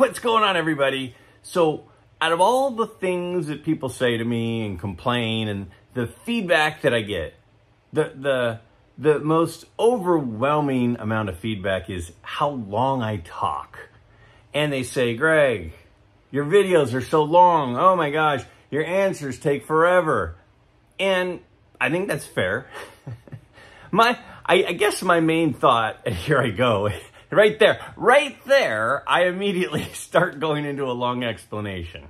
What's going on, everybody? So out of all the things that people say to me and complain and the feedback that I get, the most overwhelming amount of feedback is how long I talk. And they say, Greg, your videos are so long. Oh my gosh, your answers take forever. And I think that's fair. I guess my main thought, and here I go, right there, I immediately start going into a long explanation.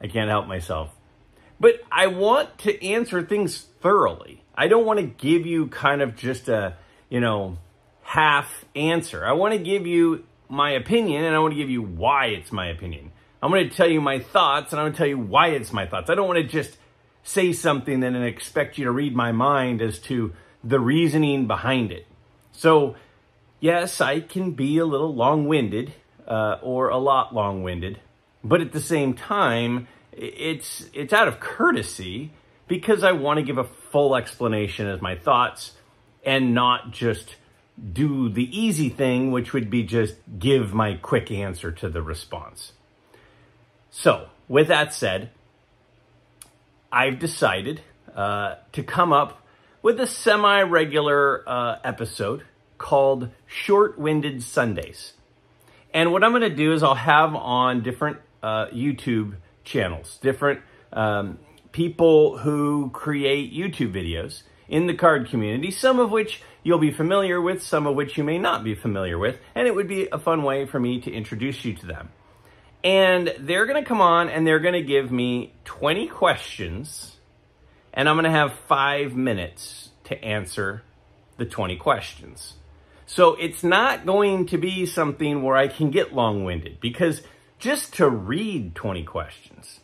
I can't help myself. But I want to answer things thoroughly. I don't want to give you kind of just a, half answer. I want to give you my opinion, and I want to give you why it's my opinion. I'm going to tell you my thoughts, and I'm going to tell you why it's my thoughts. I don't want to just say something and then expect you to read my mind as to the reasoning behind it. So, yes, I can be a little long-winded, or a lot long-winded, but at the same time, it's out of courtesy because I want to give a full explanation of my thoughts and not just do the easy thing, which would be just give my quick answer to the response. So, with that said, I've decided to come up with a semi-regular episode called Short-Winded Sundays. And what I'm going to do is I'll have on different YouTube channels, different people who create YouTube videos in the card community, some of which you'll be familiar with, some of which you may not be familiar with, and it would be a fun way for me to introduce you to them. And they're going to come on and they're going to give me 20 questions, and I'm going to have 5 minutes to answer the 20 questions. So it's not going to be something where I can get long-winded, because just to read 20 questions,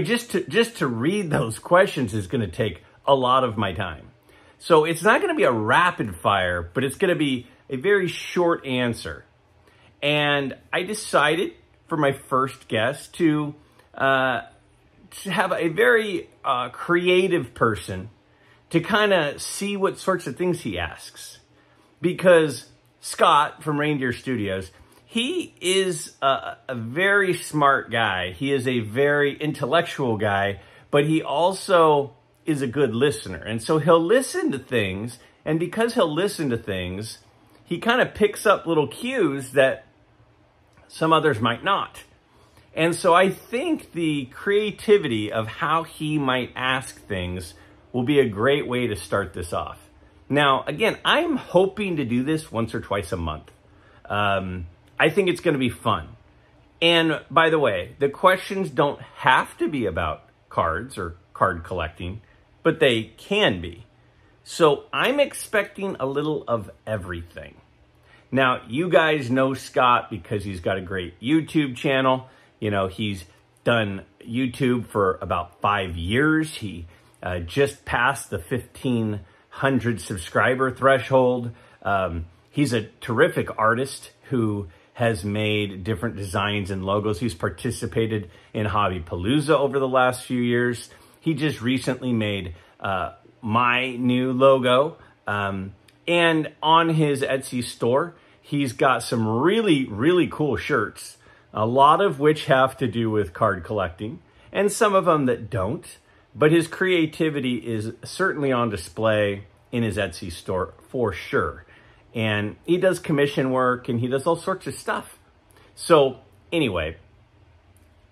just to read those questions is going to take a lot of my time. So it's not going to be a rapid fire, but it's going to be a very short answer. And I decided for my first guest to have a very creative person to kind of see what sorts of things he asks. Because Skaght from Reindeer Studios, he is a very smart guy. He is a very intellectual guy, but he also is a good listener. And so he'll listen to things, and because he'll listen to things, he kind of picks up little cues that some others might not. And so I think the creativity of how he might ask things will be a great way to start this off. Now, again, I'm hoping to do this once or twice a month. I think it's going to be fun. And by the way, the questions don't have to be about cards or card collecting, but they can be. So I'm expecting a little of everything. Now, you guys know Skaght because he's got a great YouTube channel. He's done YouTube for about 5 years. He just passed the 1,500 subscriber threshold. He's a terrific artist who has made different designs and logos. He's participated in Hobby Palooza over the last few years. He just recently made my new logo. And on his Etsy store, he's got some really, really cool shirts, a lot of which have to do with card collecting, and some of them that don't. But his creativity is certainly on display in his Etsy store for sure. And he does commission work, and he does all sorts of stuff. So anyway,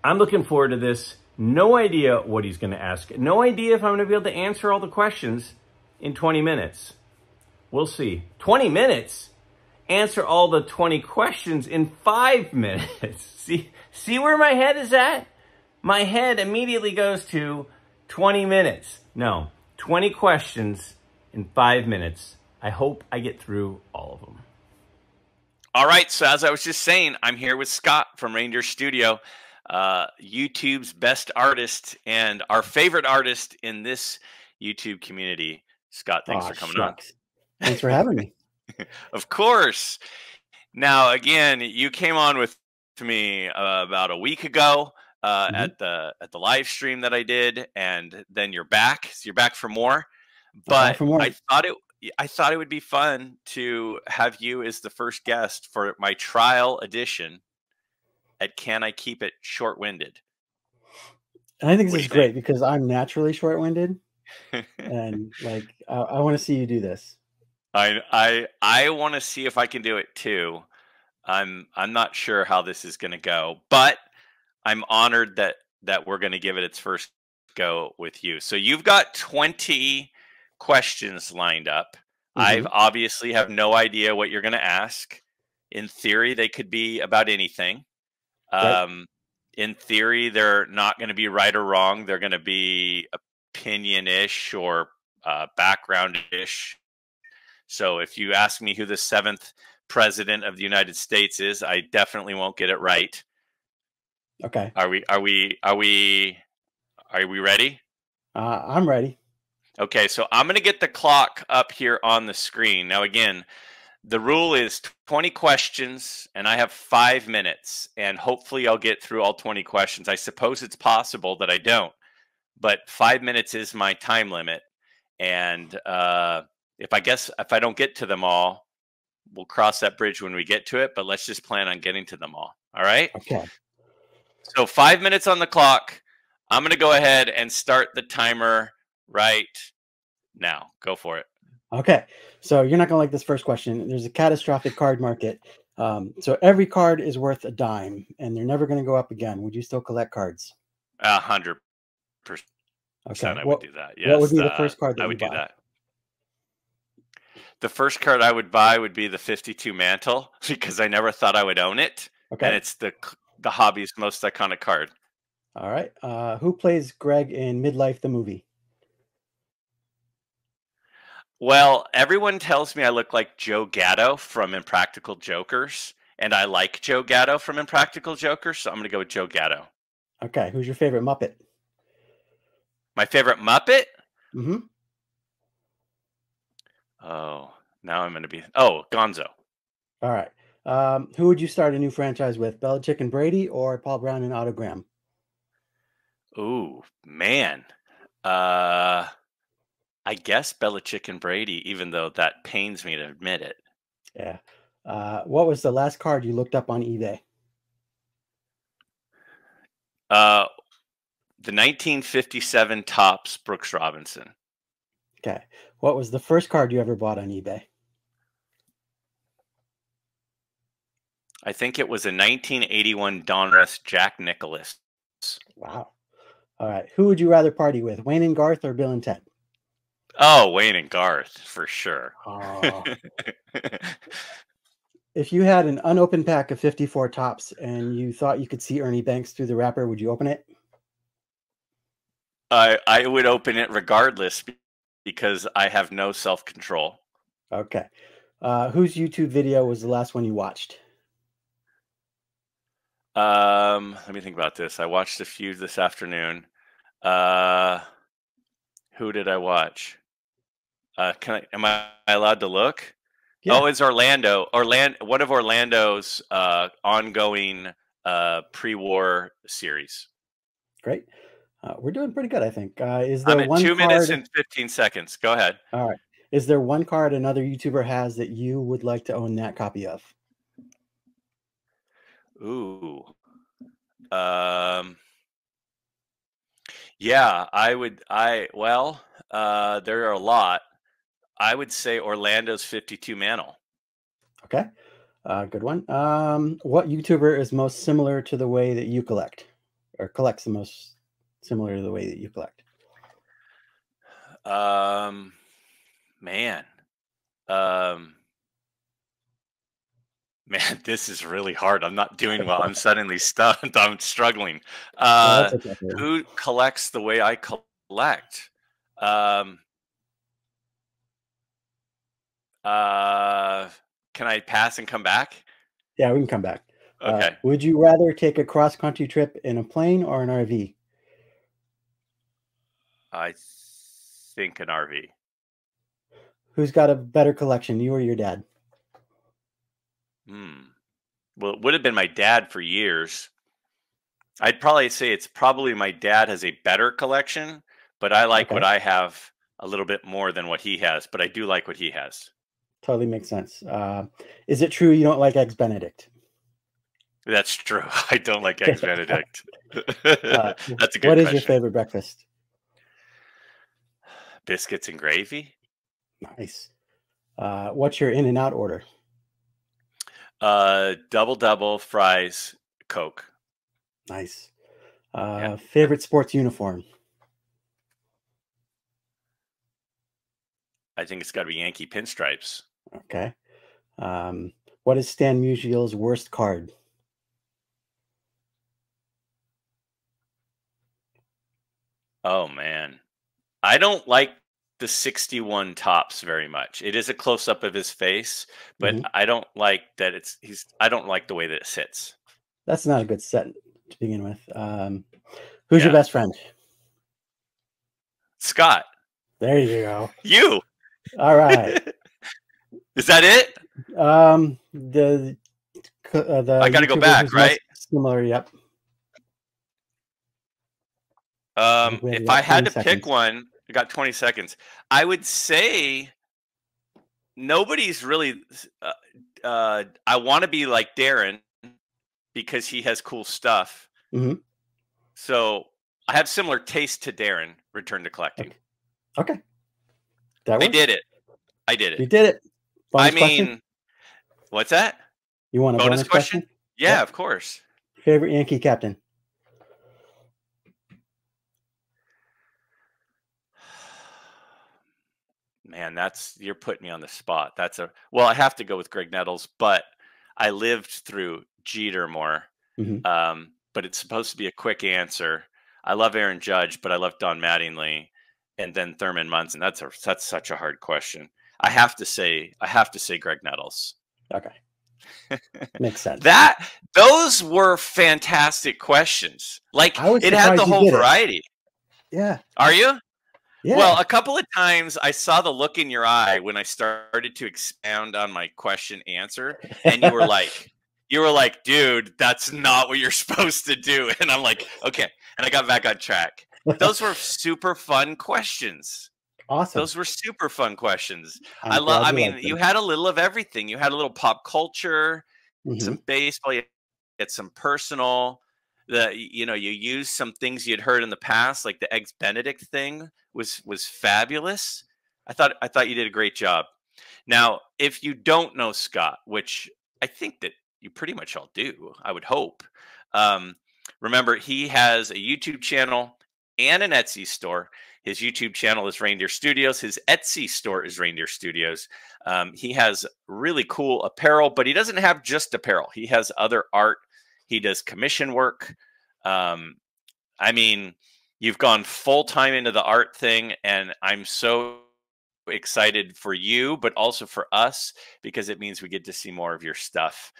I'm looking forward to this. No idea what he's going to ask. No idea if I'm going to be able to answer all the questions in 20 minutes. We'll see. 20 minutes? Answer all the 20 questions in 5 minutes. See where my head is at? My head immediately goes to 20 minutes. No, 20 questions in 5 minutes. I hope I get through all of them. All right, so as I was just saying, I'm here with Skaght from Reindeer Studio, YouTube's best artist and our favorite artist in this YouTube community. Skaght, thanks for coming on. Thanks for having me. Of course. Now, again, you came on with me about a week ago at the live stream that I did, and then you're back. So you're back for more. But I thought it would be fun to have you as the first guest for my trial edition at can I keep it short-winded? And I think What this do is you think? great because I'm naturally short-winded, and like I want to see you do this. I want to see if I can do it too. I'm not sure how this is going to go, but I'm honored that we're going to give it its first go with you. So you've got 20 questions lined up. I've Hmm. obviously have no idea what you're going to ask. In theory, they could be about anything. Right. Um, in theory, they're not going to be right or wrong. They're going to be opinion-ish or background-ish. So if you ask me who the seventh president of the United States is, I definitely won't get it right. Okay. Are we ready? I'm ready. Okay, so I'm going to get the clock up here on the screen. Now again, the rule is 20 questions and I have 5 minutes and hopefully I'll get through all 20 questions. I suppose it's possible that I don't, but 5 minutes is my time limit. And if I don't get to them all, we'll cross that bridge when we get to it, but let's just plan on getting to them all. All right? Okay. So 5 minutes on the clock. I'm going to go ahead and start the timer right now. Go for it. Okay. So you're not gonna like this first question. There's a catastrophic card market. So every card is worth a dime, and they're never going to go up again. Would you still collect cards? 100%. Okay. I would do that. What would Yes, be the first card that I you would do buy? that. The first card I would buy would be the 52 Mantle because I never thought I would own it, and Okay. it's the hobby's most iconic card. All right. Who plays Greg in MidLife the movie? Well, everyone tells me I look like Joe Gatto from Impractical Jokers, and I like Joe Gatto from Impractical Jokers, so I'm going to go with Joe Gatto. Okay. Who's your favorite Muppet? My favorite Muppet? Mm-hmm. Oh, now I'm going to be Gonzo. All right. Who would you start a new franchise with? Belichick and Brady or Paul Brown and Otto Graham? Ooh, man. Uh, I guess Belichick and Brady, even though that pains me to admit it. Yeah. What was the last card you looked up on eBay? The 1957 Topps Brooks Robinson. Okay. What was the first card you ever bought on eBay? I think it was a 1981 Donruss Jack Nicklaus. Wow. All right. Who would you rather party with, Wayne and Garth or Bill and Ted? Oh, Wayne and Garth, for sure. Oh. If you had an unopened pack of 54 tops and you thought you could see Ernie Banks through the wrapper, would you open it? I would open it regardless because I have no self-control. Okay. Whose YouTube video was the last one you watched? Let me think about this. I watched a few this afternoon. Who did I watch? Am I allowed to look? Yeah. Oh, it's Orlando. One of Orlando's ongoing pre-war series. Great. We're doing pretty good, I think. Is I'm there at one 2 minutes card? and 15 seconds. Go ahead. All right. Is there one card another YouTuber has that you would like to own that copy of? Ooh. Yeah, I would. There are a lot. I would say Orlando's 52 Mantle. Okay. Good one. What YouTuber is most similar to the way that you collect, or collects the most similar to the way that you collect? Man. Man, this is really hard. I'm not doing well. I'm suddenly stunned. I'm struggling. That's okay. Who collects the way I collect? Can I pass and come back? Yeah, we can come back. Okay. Would you rather take a cross-country trip in a plane or an RV? I think an RV. Who's got a better collection, you or your dad? Well, it would have been my dad for years. I'd probably say it's probably my dad has a better collection, but I like what I have a little bit more than what he has, but I do like what he has. Totally makes sense. Is it true you don't like Eggs Benedict? That's true. I don't like Eggs Benedict. Uh, That's a good what is question. your favorite breakfast? Biscuits and gravy. Nice. What's your in and out order? Double, fries, Coke. Nice. Yeah. Favorite sports uniform? I think it's got to be Yankee pinstripes. Okay. What is Stan Musial's worst card? Oh man, I don't like the 61 tops very much. It is a close up of his face, but Mhm. I don't like that I don't like the way that it sits. That's not a good set to begin with. Who's your Yeah. best friend? Scott, There you go. you. All right. Is that it? The I got to go YouTuber back, who's most right? similar. Yep. I think we have If about I had 20 to pick seconds. one, I got 20 seconds. I would say nobody's really. I want to be like Darren because he has cool stuff. Mhm. So I have similar taste to Darren. Return to collecting. Okay. That I works. did it. I did You it. did it. I Bonus question? mean, what's that? You want a Bonus bonus question? question? Yeah, Yep. of course. Favorite Yankee captain? Man, you're putting me on the spot. Well, I have to go with Greg Nettles, but I lived through Jeter more. Mhm. But it's supposed to be a quick answer. I love Aaron Judge, but I love Don Mattingly, and then Thurman Munson. That's such a hard question. I have to say Greg Nettles. Okay. Makes sense. Those were fantastic questions. Like I was it had the surprised you whole did it. variety. Yeah. Are you? Yeah. Well, a couple of times I saw the look in your eye when I started to expound on my question answer, and you were like, dude, that's not what you're supposed to do. And I'm like, okay. And I got back on track. Those were super fun questions. Awesome. Those were super fun questions. I'm glad I you mean, liked you them. had a little of everything. You had a little pop culture, Mhm. some baseball, you had some personal. You used some things you'd heard in the past, like the Eggs Benedict thing was fabulous. I thought you did a great job. Now, if you don't know Scott, which I think that you pretty much all do, I would hope. Remember, he has a YouTube channel and an Etsy store. His YouTube channel is Reindeer Studios. His Etsy store is Reindeer Studios. He has really cool apparel, but he doesn't have just apparel. He has other art. He does commission work. I mean, you've gone full time into the art thing, and I'm so excited for you, but also for us because it means we get to see more of your stuff.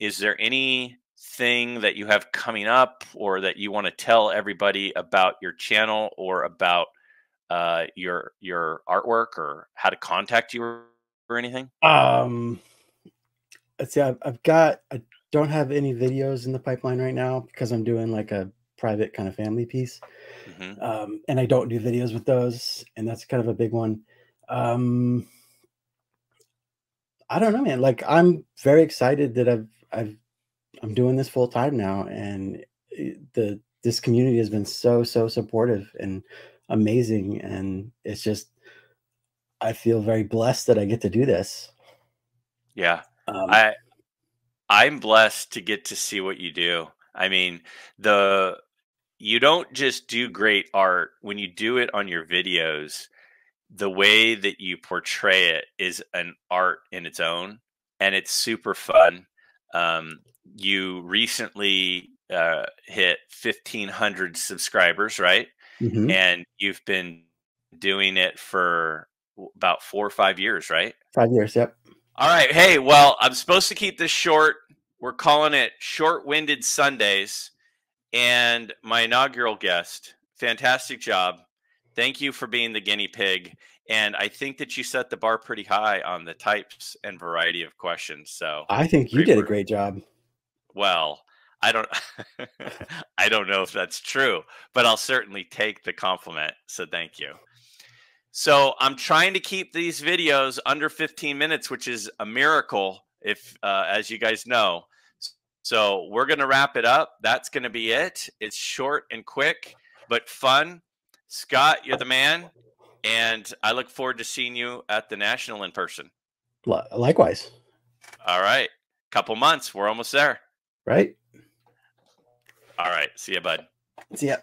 Is there anything that you have coming up, or that you want to tell everybody about your channel, or about your artwork, or how to contact you, or anything? Let's see. I don't have any videos in the pipeline right now because I'm doing like a private kind of family piece. Mm-hmm. And I don't do videos with those, and that's kind of a big one. I don't know, man. Like, I'm very excited that I'm doing this full time now, and this community has been so supportive and amazing, and it's just I feel very blessed that I get to do this. Yeah, Um, I'm blessed to get to see what you do. I mean, you don't just do great art when you do it on your videos. The way that you portray it is an art in its own, and it's super fun. You recently hit 1,500 subscribers, right? mhm. And you've been doing it for about 4 or 5 years, right? 5 years, yep. All right. Hey, well, I'm supposed to keep this short. We're calling it Short-Winded Sundays. And my inaugural guest, fantastic job. Thank you for being the guinea pig. And I think that you set the bar pretty high on the types and variety of questions. So I think you great did a work. great job. Well, I don't I don't know if that's true, but I'll certainly take the compliment. So thank you. So I'm trying to keep these videos under 15 minutes, which is a miracle, if as you guys know. So we're going to wrap it up. That's going to be it. It's short and quick, but fun. Scott, you're the man. And I look forward to seeing you at the National in person. Likewise. All right. Couple months. We're almost there. Right. All right. See you, bud. See ya.